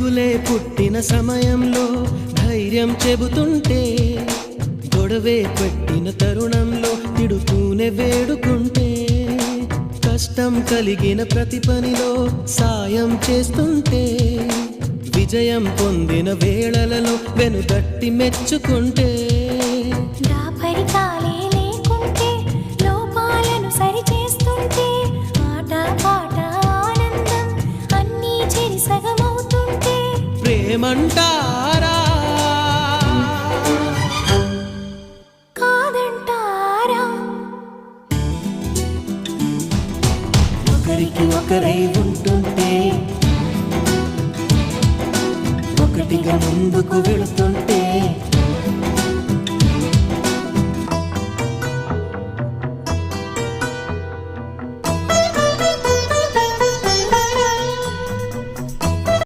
దిగులే పుట్టిన సమయంలో ధైర్యం చెబుతుంటే, గొడవే పెట్టిన తరుణంలో తిడుతూనే వేడుకుంటే, కష్టం కలిగిన ప్రతి పనిలో సాయం చేస్తుంటే, విజయం పొందిన వేళలలో వెనుదట్టి మెచ్చుకుంటే, దాపరికాలే లేకుంటే లోపాలను సరిచేస్తుంటే, ఆట పాట ఆనందం అన్నీ చెరి సగమవుతుంటే ప్రేమంటారా కాదంటారా? ఒకరికి ఒకరై ఉంటుంటే, ఒకటిగా ముందుకు వెళుతుంటే